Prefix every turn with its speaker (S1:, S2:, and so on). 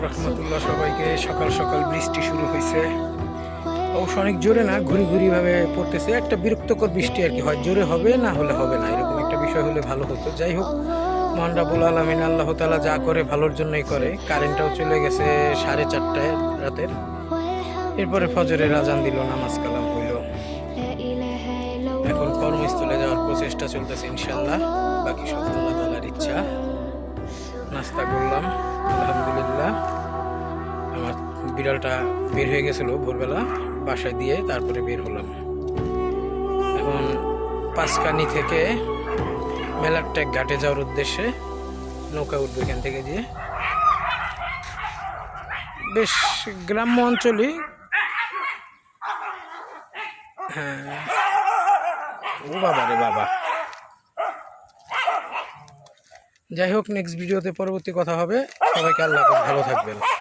S1: রহমতুল্লাহ। সবাইকে। সকাল সকাল বৃষ্টি শুরু হয়েছে, অবশ্য অনেক জোরে না, ঘুরি ঘুরি ভাবে পড়তেছে। একটা বিরক্তকর বৃষ্টি আর কি, হয় জোরে হবে না হলে হবে না, এরকম একটা বিষয় হলে ভালো হতো। যাই হোক, মহান রাব্বুল আলামিন আল্লাহ তাআলা যা করে ভালোর জন্যই করে। কারেন্টটাও চলে গেছে 4:30টায় রাতের। এরপরে ফজরের আজান দিল, নামাজ কালাম হইল। এখন কর্মস্থলে যাওয়ার প্রচেষ্টা চলতেছে ইনশাল্লাহ, বাকি সব আল্লাহ তাআলার ইচ্ছা। নাস্তা করলাম আলহামদুলিল্লাহ। আমার বিড়ালটা বের হয়ে গেছিল ভোরবেলা, বাসায় দিয়ে তারপরে বের হলাম। এখন পাঁচকানি থেকে মেলারটেক ঘাটে যাওয়ার উদ্দেশ্যে নৌকা উঠবো এখান থেকে দিয়ে। বেশ গ্রাম্য অঞ্চলই। হ্যাঁ, ও বাবা রে বাবা। যাই হোক, নেক্সট ভিডিওতে পরবর্তী কথা হবে। সবাইকে আল্লাহ হাফেজ, ভালো থাকবেন।